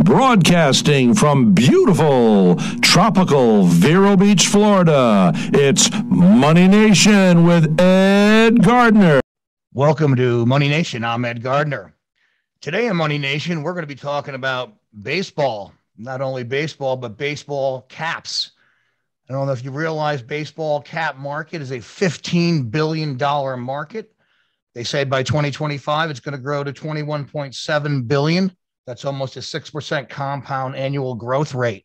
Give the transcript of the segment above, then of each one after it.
Broadcasting from beautiful, tropical Vero Beach, Florida, it's Money Nation with Ed Gardner. Welcome to Money Nation. I'm Ed Gardner. Today on Money Nation, we're going to be talking about baseball. Not only baseball, but baseball caps. I don't know if you realize baseball cap market is a $15 billion market. They say by 2025, it's going to grow to $21.7 billion. That's almost a 6% compound annual growth rate.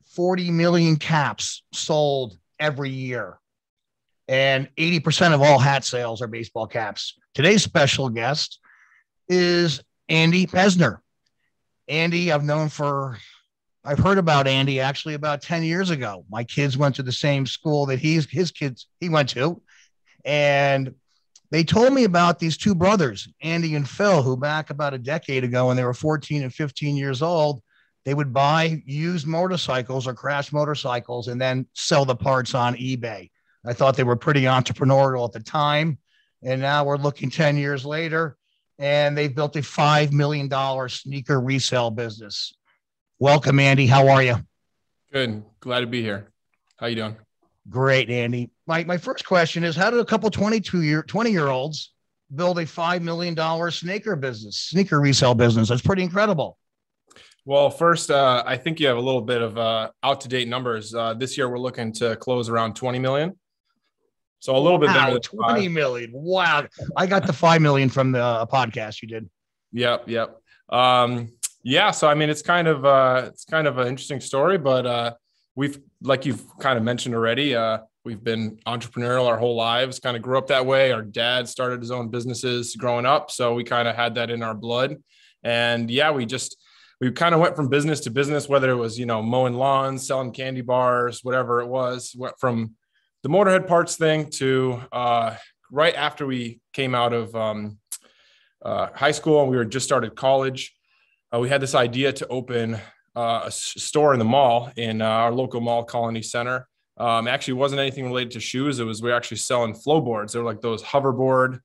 40 million caps sold every year. And 80% of all hat sales are baseball caps. Today's special guest is Andy Pevzner. Andy, I've heard about Andy actually about 10 years ago. My kids went to the same school that he went to. And they told me about these two brothers, Andy and Phil, who back about a decade ago, when they were 14 and 15 years old, they would buy used motorcycles or crashed motorcycles and then sell the parts on eBay. I thought they were pretty entrepreneurial at the time. And now we're looking 10 years later, and they've built a $5 million sneaker resale business. Welcome, Andy. How are you? Good. Glad to be here. How you doing? Great, Andy. My first question is, how did a couple 20-year-olds build a $5 million sneaker resale business? That's pretty incredible. Well, first, I think you have a little bit of out-to-date numbers. This year, we're looking to close around 20 million. So a little bit better than 20 million. Wow. I got the 5 million from the podcast you did. Yep. Yeah. So, I mean, it's kind of an interesting story, but we've, like you've kind of mentioned already, we've been entrepreneurial our whole lives, kind of grew up that way. Our dad started his own businesses growing up. So we kind of had that in our blood. And yeah, we kind of went from business to business, whether it was, mowing lawns, selling candy bars, whatever it was. Went from the motorhead parts thing to right after we came out of high school and we were just started college. We had this idea to open a store in the mall in our local mall, Colony Center. Actually, it wasn't anything related to shoes. We were actually selling floorboards. They were like those hoverboard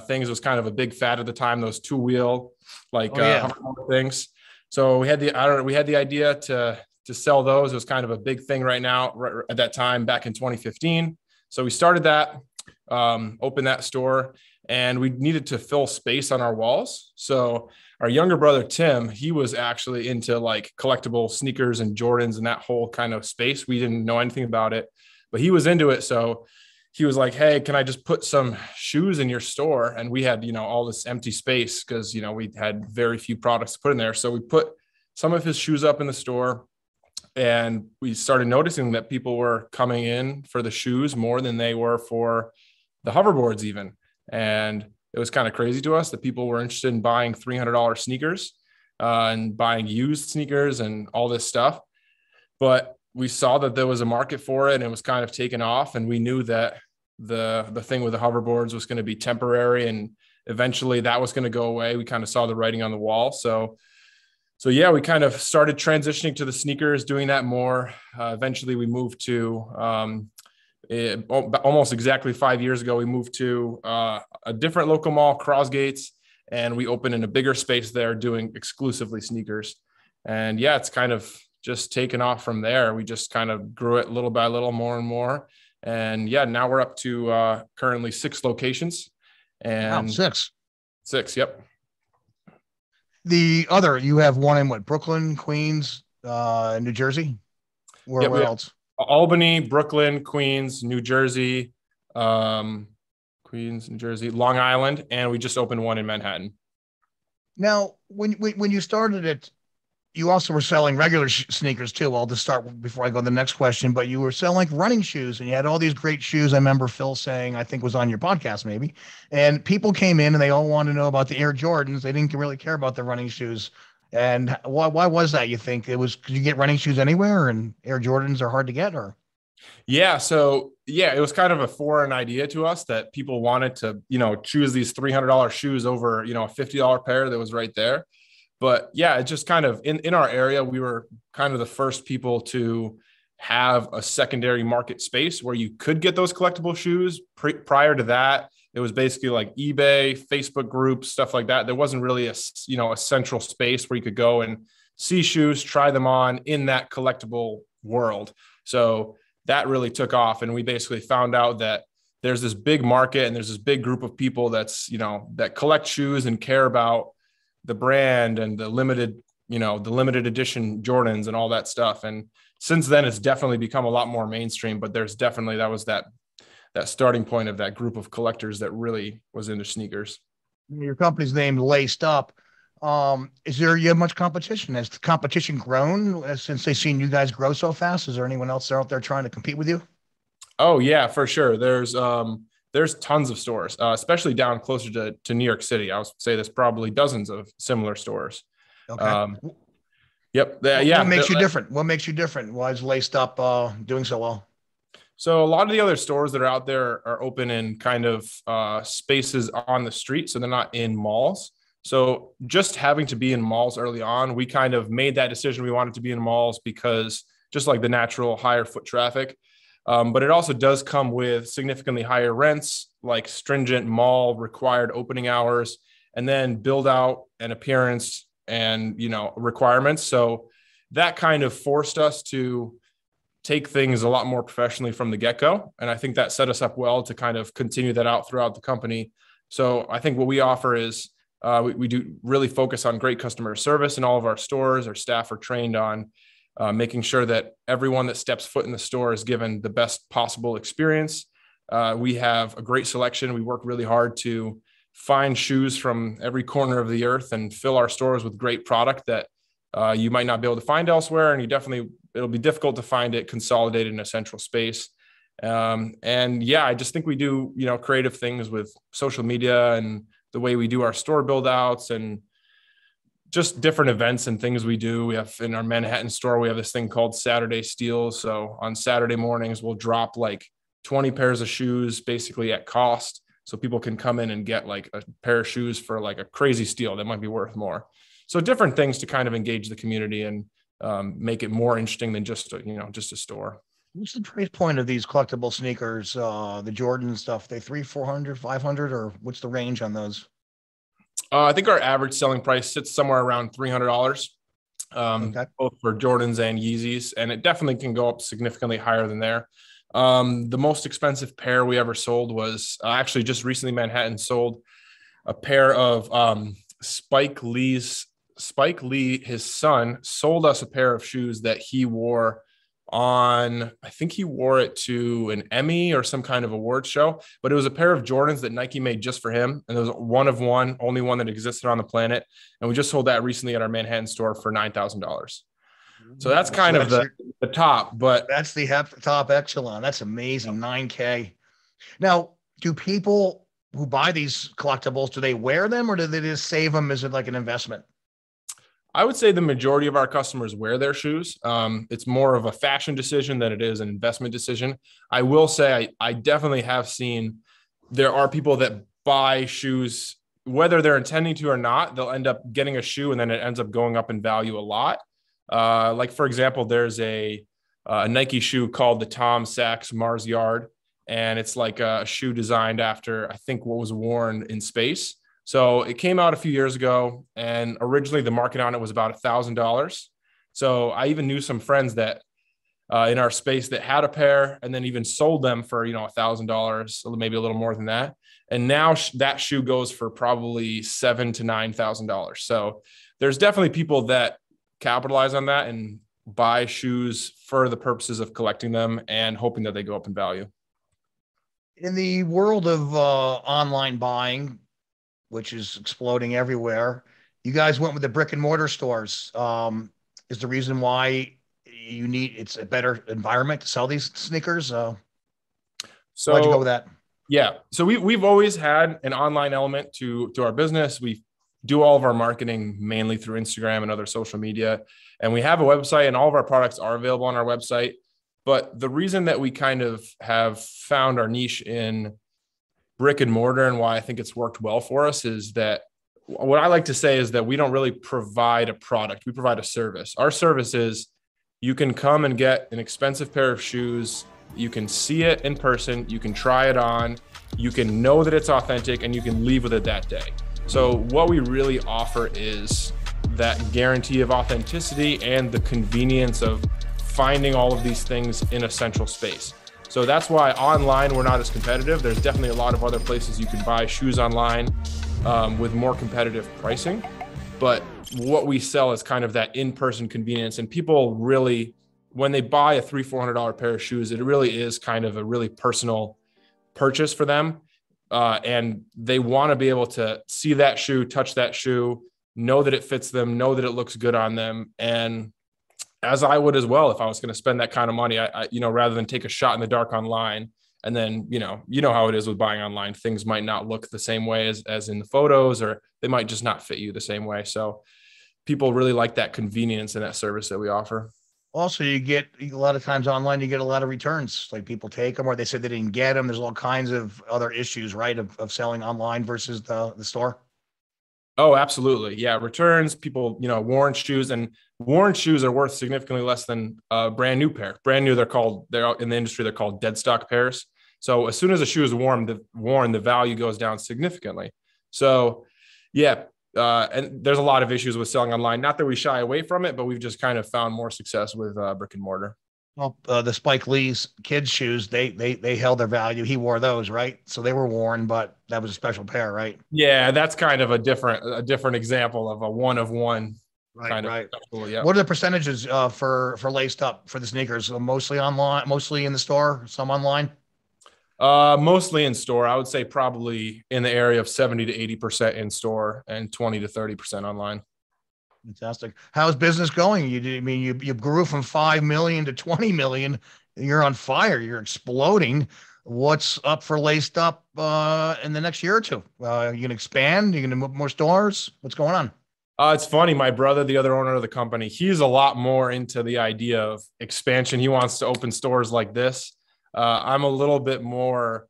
things. It was kind of a big fad at the time, those two-wheel hoverboard things. So we had the idea to sell those. It was kind of a big thing right at that time back in 2015. So we started that, opened that store, and we needed to fill space on our walls. So our younger brother, Tim, he was actually into like collectible sneakers and Jordans and that whole kind of space. We didn't know anything about it, but he was into it. So he was like, hey, can I just put some shoes in your store? And we had, all this empty space because, we had very few products to put in there. So we put some of his shoes up in the store, and we started noticing that people were coming in for the shoes more than they were for the hoverboards even. And it was kind of crazy to us that people were interested in buying $300 sneakers and buying used sneakers and all this stuff. But we saw that there was a market for it and it was kind of taken off. And we knew that the thing with the hoverboards was going to be temporary and eventually that was going to go away. We kind of saw the writing on the wall. So yeah, we kind of started transitioning to the sneakers, doing that more. Eventually we moved to almost exactly 5 years ago, we moved to a different local mall, Crossgates, and we opened in a bigger space there doing exclusively sneakers. And yeah, it's kind of just taken off from there. We just kind of grew it little by little, more and more. And yeah, now we're up to currently 6 locations. And wow, six. Yep. You have one in Brooklyn, Queens, New Jersey? Where else? Albany, Brooklyn, Queens, New Jersey, Long Island, and we just opened one in Manhattan. Now, when you started it, you also were selling regular sneakers too. I'll just start before I go to the next question, but you were selling like running shoes and you had all these great shoes. I remember Phil saying, I think was on your podcast maybe, and people came in and they all wanted to know about the Air Jordans. They didn't really care about the running shoes. And why was that? You think it was because you get running shoes anywhere and Air Jordans are hard to get, or? Yeah. So yeah, it was kind of a foreign idea to us that people wanted to, choose these $300 shoes over, a $50 pair that was right there. But yeah, it just kind of in our area, we were kind of the first people to have a secondary market space where you could get those collectible shoes. Prior to that, It was basically like eBay, Facebook groups, stuff like that. There wasn't really a central space where you could go and see shoes, try them on in that collectible world. So that really took off. And we basically found out that there's this big market and there's this big group of people that collect shoes and care about the brand and the limited edition Jordans and all that stuff. And since then, it's definitely become a lot more mainstream, but that was that starting point of that group of collectors that really was into sneakers. Your company's named Laced Up. You have much competition? Has the competition grown since they've seen you guys grow so fast? Is there anyone else out there trying to compete with you? Oh yeah, for sure. There's tons of stores, especially down closer to New York City. I would say there's probably dozens of similar stores. Okay. Yep. What makes you different? What makes you different? Why is Laced Up doing so well? So a lot of the other stores that are out there are open in kind of spaces on the street. So they're not in malls. So just having to be in malls early on, we kind of made that decision. We wanted to be in malls because just like the natural higher foot traffic. But it also does come with significantly higher rents, like stringent mall required opening hours, and then build out and appearance and, requirements. So that kind of forced us to take things a lot more professionally from the get-go. And I think that set us up well to kind of continue that out throughout the company. So I think what we offer is we do really focus on great customer service in all of our stores. Our staff are trained on making sure that everyone that steps foot in the store is given the best possible experience. We have a great selection. We work really hard to find shoes from every corner of the earth and fill our stores with great product that you might not be able to find elsewhere. And it'll be difficult to find it consolidated in a central space. I just think we do, creative things with social media and the way we do our store build outs and just different events and things we do. We have in our Manhattan store, we have this thing called Saturday Steals. So on Saturday mornings, we'll drop like 20 pairs of shoes basically at cost. So people can come in and get like a pair of shoes for like a crazy steal that might be worth more. So different things to kind of engage the community and make it more interesting than just a store. What's the price point of these collectible sneakers, the Jordan stuff? They 300, 400, 500, or what's the range on those? I think our average selling price sits somewhere around $300, both for Jordans and Yeezys, and it definitely can go up significantly higher than there. The most expensive pair we ever sold was actually just recently Manhattan sold a pair of Spike Lee, his son, sold us a pair of shoes that he wore I think he wore it to an Emmy or some kind of award show, but it was a pair of Jordans that Nike made just for him. And it was one of one, only one that existed on the planet. And we just sold that recently at our Manhattan store for $9,000. So that's kind of the top, but that's the top echelon. That's amazing. $9K. Now, do people who buy these collectibles, do they wear them or do they just save them? Is it like an investment? I would say the majority of our customers wear their shoes. It's more of a fashion decision than it is an investment decision. I will say I definitely have seen there are people that buy shoes, whether they're intending to or not, they'll end up getting a shoe and then it ends up going up in value a lot. Like, for example, there's a Nike shoe called the Tom Sachs Mars Yard, and it's like a shoe designed after, I think, what was worn in space. So it came out a few years ago, and originally the market on it was about $1,000. So I even knew some friends that in our space that had a pair and then even sold them for, $1,000, maybe a little more than that. And now that shoe goes for probably $7,000 to $9,000. So there's definitely people that capitalize on that and buy shoes for the purposes of collecting them and hoping that they go up in value. In the world of online buying, which is exploding everywhere, you guys went with the brick and mortar stores. Is the reason why it's a better environment to sell these sneakers? So why'd you go with that? Yeah. So we've always had an online element to our business. We do all of our marketing mainly through Instagram and other social media. And we have a website and all of our products are available on our website. But the reason that we kind of have found our niche in brick and mortar and why I think it's worked well for us is that what I like to say is that we don't really provide a product. We provide a service. Our service is you can come and get an expensive pair of shoes. You can see it in person. You can try it on. you can know that it's authentic, and you can leave with it that day. So what we really offer is that guarantee of authenticity and the convenience of finding all of these things in a central space. So that's why online we're not as competitive. There's definitely a lot of other places you can buy shoes online with more competitive pricing. But what we sell is kind of that in-person convenience. And people really, when they buy a $300-400 pair of shoes, it really is kind of a really personal purchase for them. And they want to be able to see that shoe, touch that shoe, know that it fits them, know that it looks good on them. And as I would as well, if I was going to spend that kind of money, I rather than take a shot in the dark online. And then, you know how it is with buying online, things might not look the same way as in the photos, or they might just not fit you the same way. So people really like that convenience and that service that we offer. Also, you get a lot of times online, you get a lot of returns. Like people take them or they said they didn't get them. There's all kinds of other issues, right? Of selling online versus the store. Oh, absolutely. Yeah. Returns, people, worn shoes, and worn shoes are worth significantly less than a brand new pair. Brand new, they're in the industry, they're called dead stock pairs. So as soon as a shoe is worn, the value goes down significantly. So yeah. And there's a lot of issues with selling online. Not that we shy away from it, but we've just kind of found more success with brick and mortar. Well, the Spike Lee's kids shoes, they held their value. He wore those, right? So they were worn, but that was a special pair, right? Yeah, that's kind of a different example of a one of one. Right. Yeah. What are the percentages for laced up for the sneakers? Mostly online, mostly in the store, some online? Mostly in store. I would say probably in the area of 70 to 80% in store and 20 to 30% online. Fantastic. How's business going? You grew from 5 million to 20 million. You're on fire. You're exploding. What's up for laced up in the next year or two? You gonna expand? You gonna move more stores? What's going on? It's funny. My brother, the other owner of the company, he's a lot more into the idea of expansion. He wants to open stores like this. I'm a little bit more,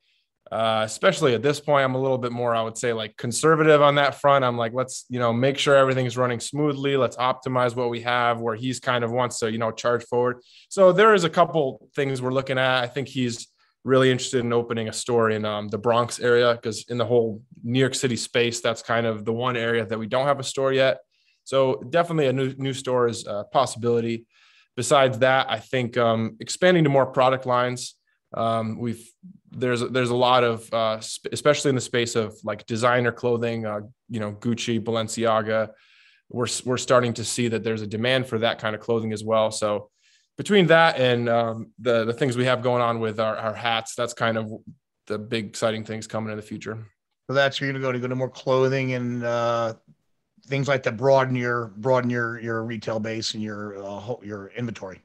especially at this point, I'm a little bit more, I would say, like conservative on that front. I'm like, let's, make sure everything's running smoothly. Let's optimize what we have, where he's kind of wants to, charge forward. So there is a couple things we're looking at. I think he's really interested in opening a store in the Bronx area, because in the whole New York City space, that's kind of the one area that we don't have a store yet. So definitely a new store is a possibility. Besides that, I think expanding to more product lines. There's a lot of especially in the space of like designer clothing, Gucci, Balenciaga, we're starting to see that there's a demand for that kind of clothing as well. So between that and the things we have going on with our hats, that's kind of the big exciting things coming in the future. So that's where you're going to go to more clothing and things like that, broaden your retail base and your inventory.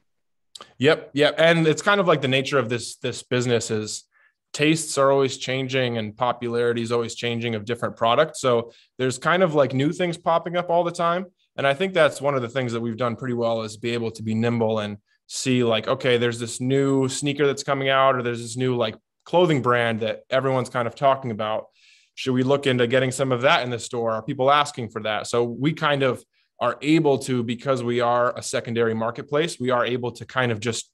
Yep. And it's kind of like the nature of this business is tastes are always changing and popularity is always changing of different products. So there's kind of like new things popping up all the time. And I think that's one of the things that we've done pretty well, is be able to be nimble and see like, okay, there's this new sneaker that's coming out, or there's this new like clothing brand that everyone's kind of talking about. Should we look into getting some of that in the store? Are people asking for that? So we kind of are able to, because we are a secondary marketplace, we are able to kind of just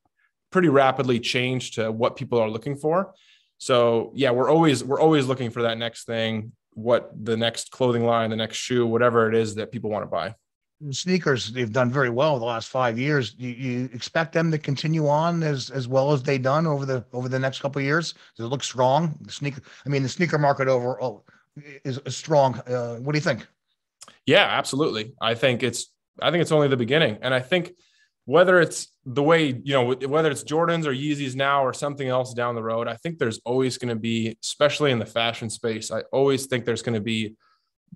pretty rapidly change to what people are looking for. So yeah, we're always looking for that next thing, what the next clothing line, the next shoe, whatever it is that people want to buy. Sneakers, they've done very well the last 5 years. You expect them to continue on as well as they've done over the next couple of years? Does it look strong? The sneaker market overall is strong. What do you think? Yeah, absolutely. I think it's only the beginning. And I think whether it's the way, whether it's Jordans or Yeezys now or something else down the road, I think there's always going to be, especially in the fashion space, I always think there's going to be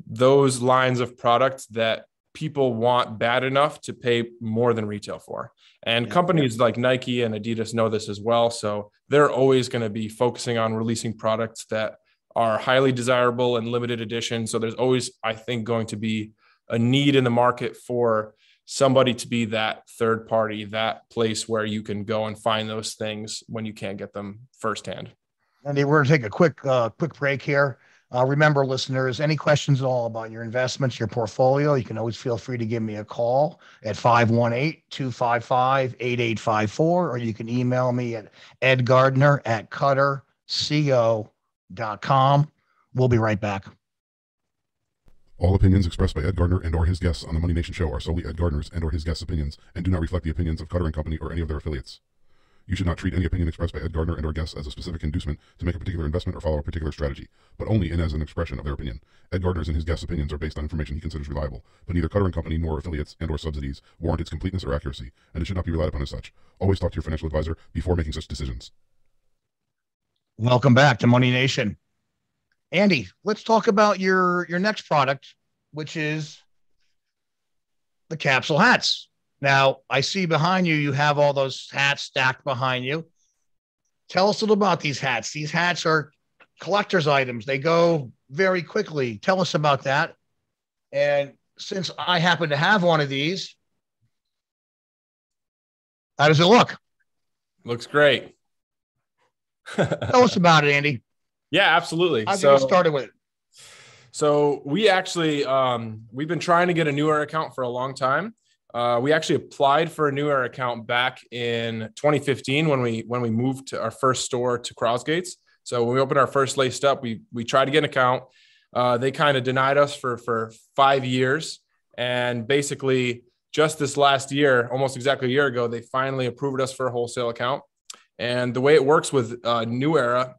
those lines of products that people want bad enough to pay more than retail for. And companies like Nike and Adidas know this as well. So they're always going to be focusing on releasing products that are highly desirable and limited edition. So there's always, I think, going to be a need in the market for somebody to be that third party, that place where you can go and find those things when you can't get them firsthand. Andy, we're going to take a quick break here. Remember, listeners, any questions at all about your investments, your portfolio, you can always feel free to give me a call at 518-255-8854, or you can email me at edgardner@cutterco.com. moneyNation.com. We'll be right back. All opinions expressed by Ed Gardner and or his guests on the Money Nation show are solely Ed Gardner's and or his guests' opinions and do not reflect the opinions of Cutter & Company or any of their affiliates. You should not treat any opinion expressed by Ed Gardner and or guests as a specific inducement to make a particular investment or follow a particular strategy, but only in as an expression of their opinion. Ed Gardner's and his guests' opinions are based on information he considers reliable, but neither Cutter & Company nor affiliates and or subsidies warrant its completeness or accuracy, and it should not be relied upon as such. Always talk to your financial advisor before making such decisions. Welcome back to Money Nation. Andy, let's talk about your next product, which is the Capsule Hats. Now, I see behind you, you have all those hats stacked behind you. Tell us a little about these hats. These hats are collector's items. They go very quickly. Tell us about that. And since I happen to have one of these, how does it look? Looks great. Tell us about it, Andy. Yeah, absolutely. How'd you get started with it? So we actually, we've been trying to get a New Era account for a long time. We actually applied for a New Era account back in 2015 when we moved to our first store to Crossgates. So when we opened our first Laced Up, we tried to get an account. They kind of denied us for 5 years. And basically just this last year, almost exactly a year ago, they finally approved us for a wholesale account. And the way it works with New Era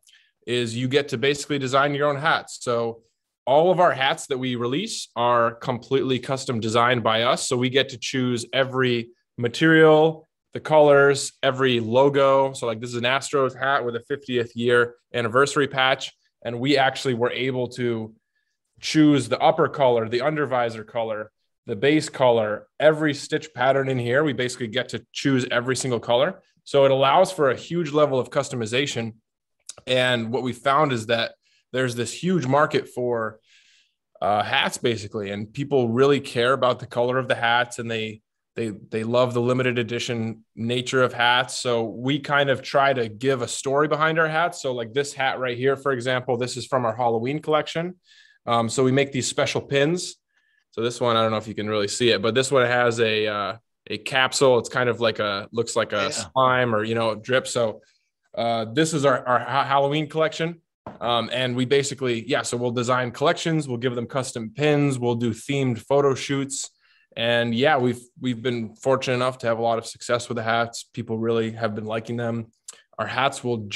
is you get to basically design your own hats. So all of our hats that we release are completely custom designed by us. So we get to choose every material, the colors, every logo. So like this is an Astros hat with a 50th year anniversary patch. And we actually were able to choose the upper color, the undervisor color, the base color, every stitch pattern in here. We basically get to choose every single color. So it allows for a huge level of customization. And what we found is that there's this huge market for hats basically, and people really care about the color of the hats, and they love the limited edition nature of hats. So we kind of try to give a story behind our hats. So like this hat right here, for example, this is from our Halloween collection. So we make these special pins. So this one, I don't know if you can really see it, but this one has a capsule. It's kind of like looks like a slime or, drip. So this is our Halloween collection. And we basically, so we'll design collections, we'll give them custom pins, we'll do themed photo shoots. And we've been fortunate enough to have a lot of success with the hats. People really have been liking them. Our hats will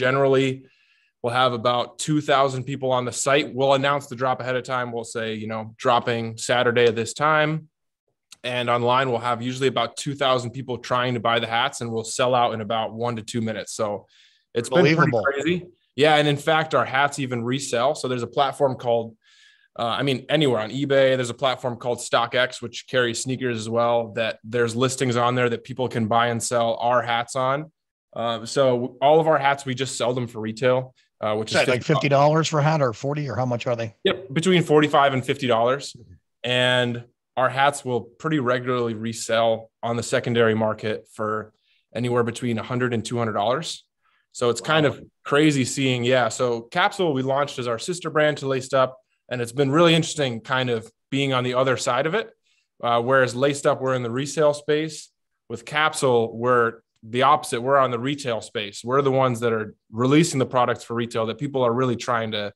have about 2,000 people on the site. We'll announce the drop ahead of time. We'll say, dropping Saturday at this time. And online, we'll have usually about 2,000 people trying to buy the hats, and we'll sell out in about 1 to 2 minutes. So it's been pretty crazy. Yeah. And in fact, our hats even resell. So there's a platform called, anywhere on eBay, there's a platform called StockX, which carries sneakers as well, that there's listings on there that people can buy and sell our hats on. So all of our hats, we just sell them for retail, which is like $50 for a hat or 40, or how much are they? Yep. Between $45 and $50. And our hats will pretty regularly resell on the secondary market for anywhere between $100 and $200. So it's kind of crazy seeing. So Capsule, we launched as our sister brand to Laced Up, and it's been really interesting kind of being on the other side of it. Whereas Laced Up, we're in the resale space. With Capsule, we're the opposite. We're on the retail space. We're the ones that are releasing the products for retail that people are really trying to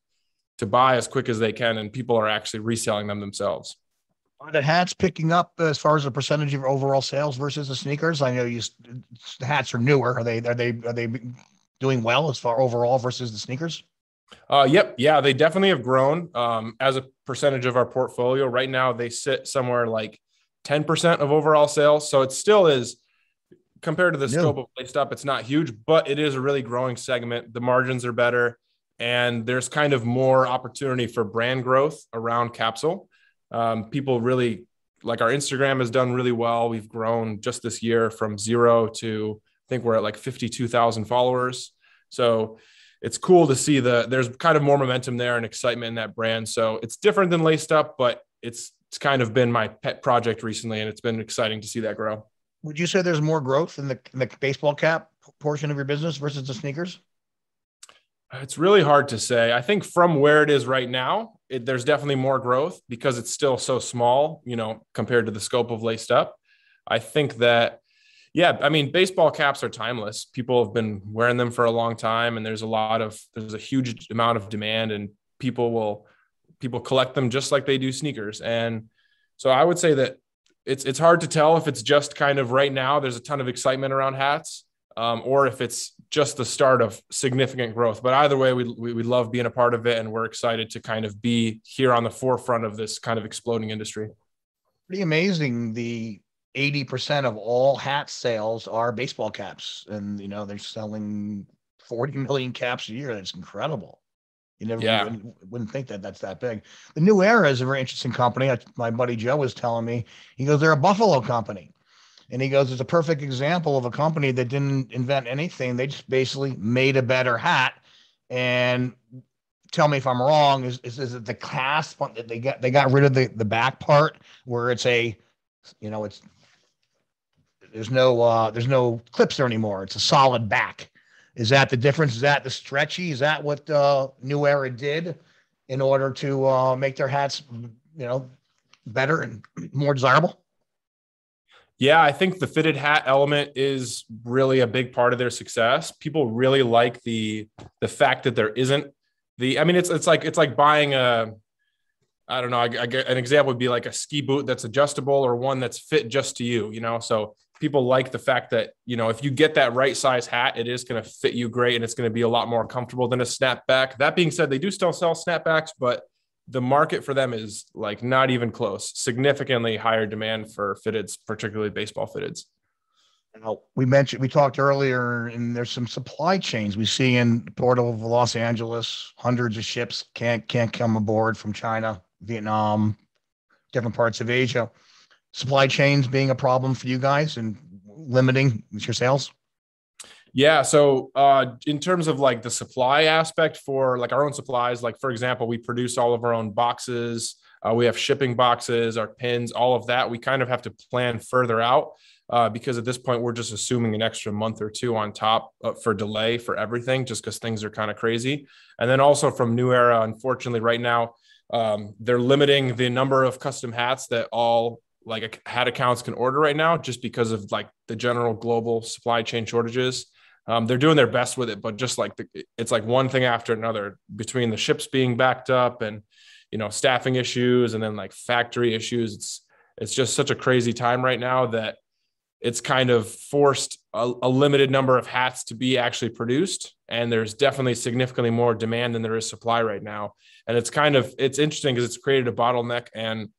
buy as quick as they can, and people are actually reselling them themselves. Are the hats picking up as far as the percentage of overall sales versus the sneakers? I know the hats are newer. Are they doing well as far overall versus the sneakers? Yep. Yeah, they definitely have grown as a percentage of our portfolio. Right now, they sit somewhere like 10% of overall sales. So it still is, compared to the scope of Laced Up, it's not huge, but it is a really growing segment. The margins are better, and there's kind of more opportunity for brand growth around Capsule. People really like our Instagram has done really well. We've grown just this year from 0 to, I think we're at like 52,000 followers. So it's cool to see there's kind of more momentum there and excitement in that brand. So it's different than Laced Up, but it's kind of been my pet project recently, and it's been exciting to see that grow. Would you say there's more growth in the baseball cap portion of your business versus the sneakers? It's really hard to say. I think from where it is right now, there's definitely more growth because it's still so small, compared to the scope of Laced Up. I think that, Yeah, I mean, baseball caps are timeless. People have been wearing them for a long time, and there's a huge amount of demand, and people collect them just like they do sneakers. And so I would say that it's hard to tell if it's just kind of right now there's a ton of excitement around hats, or if it's just the start of significant growth. But either way, we love being a part of it, and we're excited to kind of be here on the forefront of this kind of exploding industry. Pretty amazing. The 80% of all hat sales are baseball caps, and they're selling 40 million caps a year. That's incredible. You never wouldn't think that that's that big. The New Era is a very interesting company. My buddy Joe was telling me, he goes, they're a Buffalo company. And he goes, it's a perfect example of a company that didn't invent anything. They just basically made a better hat. And tell me if I'm wrong, is it the clasp that they got rid of the back part where it's there's no clips there anymore. It's a solid back. Is that the difference? Is that the stretchy? Is that what New Era did in order to make their hats, better and more desirable? Yeah, I think the fitted hat element is really a big part of their success. People really like the fact that there isn't it's like buying I don't know. An example would be like a ski boot that's adjustable or one that's fit just to you, so people like the fact that, if you get that right size hat, it is going to fit you great and it's going to be a lot more comfortable than a snapback. That being said, they do still sell snapbacks, but the market for them is like not even close. Significantly higher demand for fitteds, particularly baseball fitteds. Now, we talked earlier, and there's some supply chains we see in the port of Los Angeles. Hundreds of ships can't come aboard from China, Vietnam, different parts of Asia. Supply chains being a problem for you guys and limiting your sales? Yeah. So in terms of like the supply aspect for like our own supplies, like for example, we produce all of our own boxes. We have shipping boxes, our pins, all of that. We kind of have to plan further out because at this point, we're just assuming an extra month or two on top for delay for everything, just because things are kind of crazy. And then also from New Era, unfortunately, right now, they're limiting the number of custom hats that all like hat accounts can order right now, just because of like the general global supply chain shortages. They're doing their best with it, but just like it's like one thing after another between the ships being backed up and, staffing issues and then like factory issues. It's just such a crazy time right now that it's kind of forced a limited number of hats to be actually produced. And there's definitely significantly more demand than there is supply right now. And it's interesting because it's created a bottleneck, and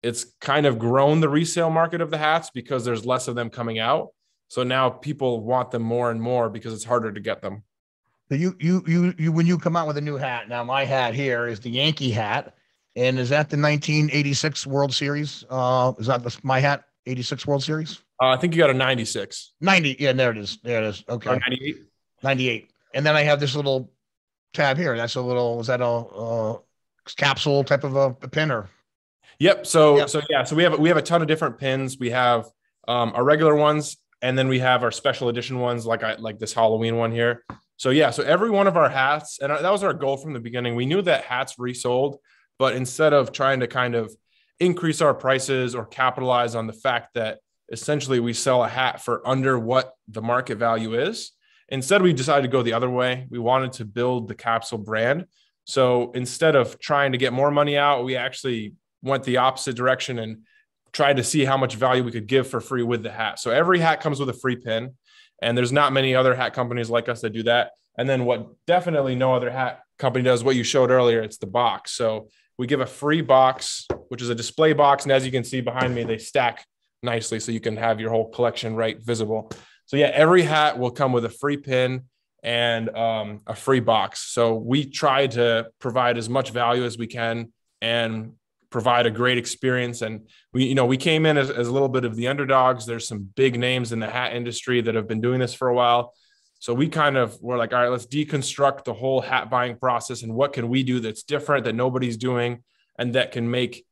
it's kind of grown the resale market of the hats because there's less of them coming out. So now people want them more and more because it's harder to get them. So you when you come out with a new hat, now my hat here is the Yankee hat. And is that the 1986 World Series? Is that my hat, 86 World Series? I think you got a 96. 90. Yeah, there it is. There it is. Okay. 98. 98. And then I have this little tab here. Is that a capsule type of a pinner? Yep. So we have a ton of different pins. We have our regular ones, and then we have our special edition ones, like this Halloween one here. So every one of our hats, and that was our goal from the beginning. We knew that hats resold, but instead of trying to kind of increase our prices or capitalize on the fact that essentially we sell a hat for under what the market value is, instead we decided to go the other way. We wanted to build the Capsule brand. So instead of trying to get more money out, we actually went the opposite direction and tried to see how much value we could give for free with the hat. So every hat comes with a free pin, and there's not many other hat companies like us that do that. And then what definitely no other hat company does, what you showed earlier, it's the box. So we give a free box, which is a display box. And as you can see behind me, they stack nicely so you can have your whole collection right visible. So every hat will come with a free pin and a free box. So we try to provide as much value as we can and provide a great experience. And we came in as a little bit of the underdogs. There's some big names in the hat industry that have been doing this for a while. So we kind of were like, all right, let's deconstruct the whole hat buying process and what can we do that's different, that nobody's doing, and that can make,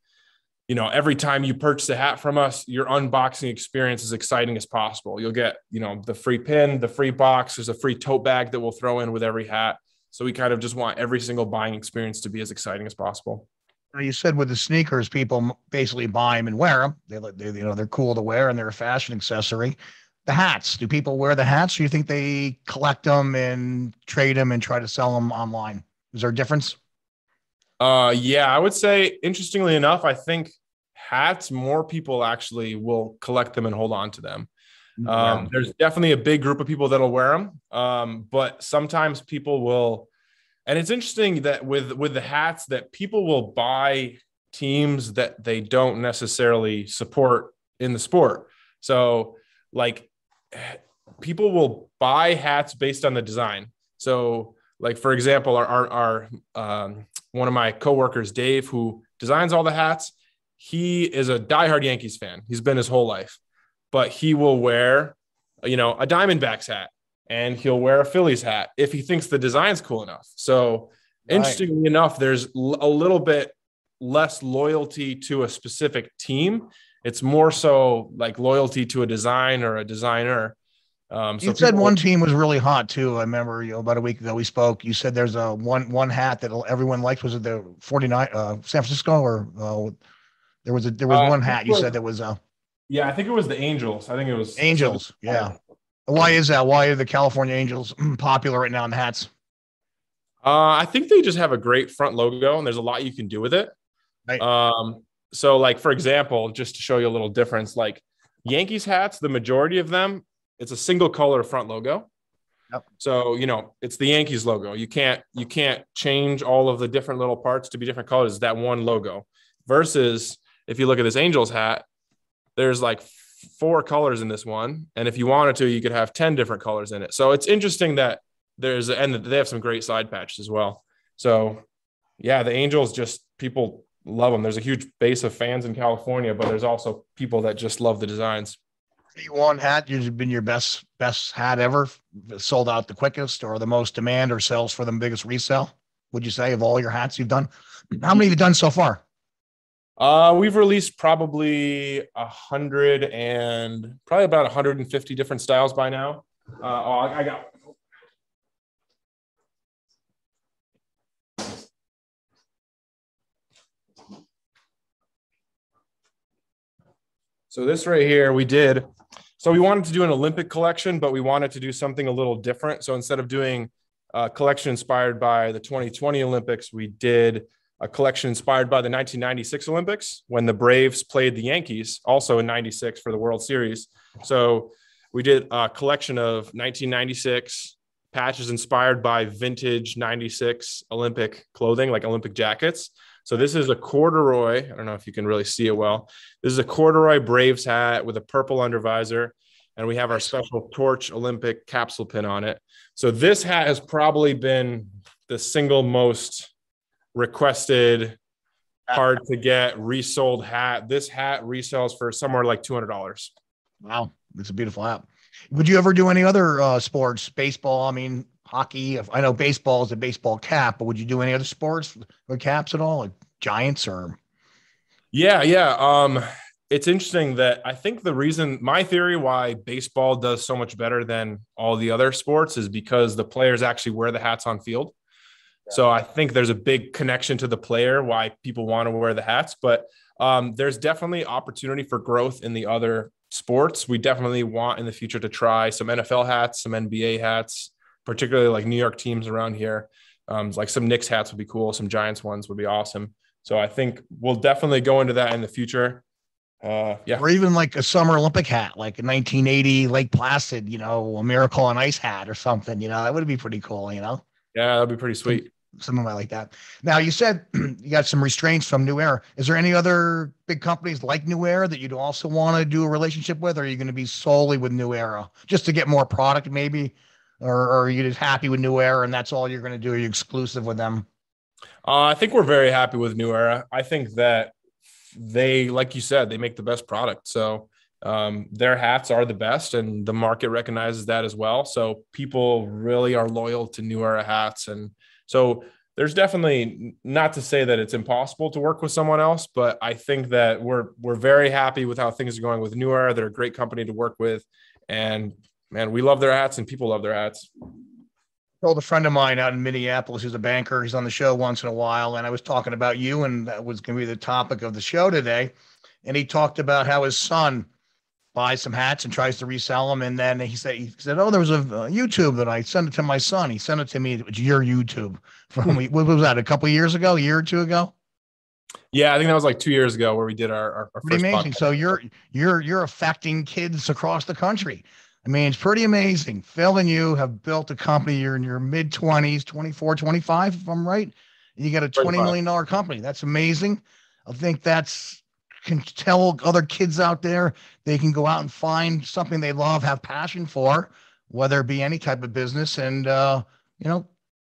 every time you purchase a hat from us, your unboxing experience as exciting as possible. You'll get, the free pin, the free box. There's a free tote bag that we'll throw in with every hat. So we kind of just want every single buying experience to be as exciting as possible. Now, you said with the sneakers, people basically buy them and wear them. They're cool to wear and they're a fashion accessory. the hats. Do people wear the hats, or you think they collect them and trade them and try to sell them online? Is there a difference? Yeah, I would say, interestingly enough, I think hats, more people actually will collect them and hold on to them. There's definitely a big group of people that'll wear them. But sometimes people will, and it's interesting that with the hats, that people will buy teams that they don't necessarily support in the sport. So like people will buy hats based on the design. So like, for example, our one of my coworkers, Dave, who designs all the hats, he is a diehard Yankees fan. He's been his whole life, but he will wear, a Diamondbacks hat, and he'll wear a Phillies hat if he thinks the design's cool enough. So interestingly enough, there's a little bit less loyalty to a specific team. It's more so like loyalty to a design or a designer. You said one team was really hot too. I remember, about a week ago we spoke. You said there's a one hat that everyone liked. Was it the 49 San Francisco, or there was one hat you said that was yeah, I think it was the Angels. I think it was Angels. Yeah. Why is that? Why are the California Angels popular right now in hats? I think they just have a great front logo, and there's a lot you can do with it. Right. So like, for example, just to show you a little difference, like Yankees hats, the majority of them, it's a single color front logo. Yep. So, it's the Yankees logo. You can't change all of the different little parts to be different colors. It's that one logo. Versus if you look at this Angels hat, there's like 4 colors in this one. And if you wanted to, you could have 10 different colors in it. So it's interesting that and they have some great side patches as well. So yeah, the Angels, just people love them. There's a huge base of fans in California, but there's also people that just love the designs. One hat has been your best hat ever, sold out the quickest, or the most demand, or sells for the biggest resale, would you say, of all your hats you've done? How many have you done so far? We've released probably 100 and probably about 150 different styles by now. I got. So this right here, we did. So we wanted to do an Olympic collection, but we wanted to do something a little different. So instead of doing a collection inspired by the 2020 Olympics, we did a collection inspired by the 1996 Olympics, when the Braves played the Yankees, also in 96 for the World Series. So we did a collection of 1996 patches inspired by vintage 96 Olympic clothing, like Olympic jackets. So this is a corduroy. I don't know if you can really see it well. This is a corduroy Braves hat with a purple undervisor. And we have our special Torch Olympic capsule pin on it. So this hat has probably been the single most requested, hard to get, resold hat. This hat resells for somewhere like $200. Wow. It's a beautiful hat. Would you ever do any other sports? Baseball, hockey. I know baseball is a baseball cap, but would you do any other sports with caps at all, like Giants or? Yeah. It's interesting that I think my theory why baseball does so much better than all the other sports is because the players actually wear the hats on field. Yeah. So I think there's a big connection to the player, why people want to wear the hats, but there's definitely opportunity for growth in the other sports. We definitely want in the future to try some NFL hats, some NBA hats, particularly like New York teams around here. Like some Knicks hats would be cool. Some Giants ones would be awesome. So I think we'll definitely go into that in the future. Yeah. Or even like a summer Olympic hat, like a 1980 Lake Placid, a Miracle on Ice hat or something, that would be pretty cool, Yeah, that'd be pretty sweet. Something like that. Now, you said you got some restraints from New Era. Is there any other big companies like New Era that you'd also want to do a relationship with? Or are you going to be solely with New Era just to get more product maybe? Or are you just happy with New Era and that's all you're going to do? Are you exclusive with them? I think we're very happy with New Era. I think that they, like you said, they make the best product. So their hats are the best and the market recognizes that as well. So people really are loyal to New Era hats. And so there's definitely, not to say that it's impossible to work with someone else, but I think that we're very happy with how things are going with New Era. They're a great company to work with. And man, we love their hats and people love their hats. I told a friend of mine out in Minneapolis who's a banker. He's on the show once in a while. And I was talking about you, and that was going to be the topic of the show today. And he talked about how his son buys some hats and tries to resell them. And then he said, oh, there was a YouTube that I sent it to my son. He sent it to me. It's your YouTube from, what was that, a couple of years ago, a year or two ago? Yeah, I think that was like 2 years ago where we did our pretty first amazing. podcast. So you're affecting kids across the country. I mean, it's pretty amazing. Phil and you have built a company. You're in your mid-20s, 24, 25, if I'm right. You got a $20 million company. That's amazing. I think can tell other kids out there they can go out and find something they love, have passion for, whether it be any type of business, and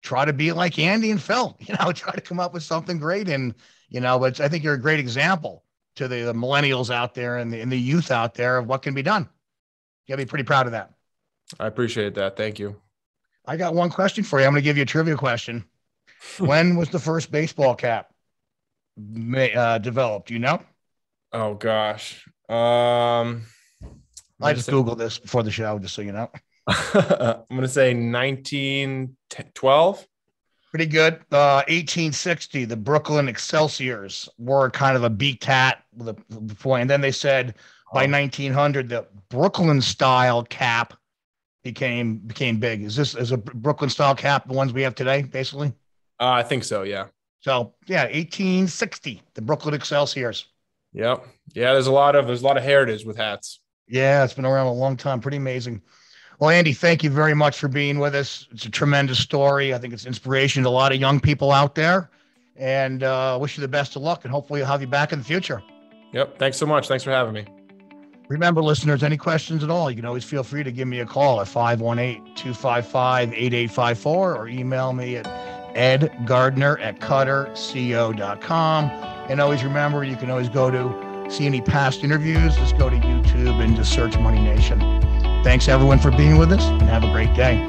try to be like Andy and Phil. Try to come up with something great. And but I think you're a great example to the millennials out there and the youth out there of what can be done. You gotta be pretty proud of that. I appreciate that. Thank you. I got one question for you. I'm going to give you a trivia question. When was the first baseball cap developed? Do you know? Oh gosh. I just Googled this before the show, just so you know. I'm going to say 1912. Pretty good. 1860, the Brooklyn Excelsiors were kind of a beaked hat with a point. And then they said by 1900, the Brooklyn style cap became big. Is a Brooklyn style cap the ones we have today, basically? I think so. Yeah. So yeah, 1860, the Brooklyn Excelsiors. Yep. Yeah. There's a lot of heritage with hats. Yeah. It's been around a long time. Pretty amazing. Well, Andy, thank you very much for being with us. It's a tremendous story. I think it's inspiration to a lot of young people out there, and wish you the best of luck, and hopefully we'll have you back in the future. Yep. Thanks so much. Thanks for having me. Remember, listeners, any questions at all, you can always feel free to give me a call at 518-255-8854 or email me at edgardner@cutterco.com. And always remember, you can always go to see any past interviews. Just go to YouTube and just search Money Nation. Thanks, everyone, for being with us, and have a great day.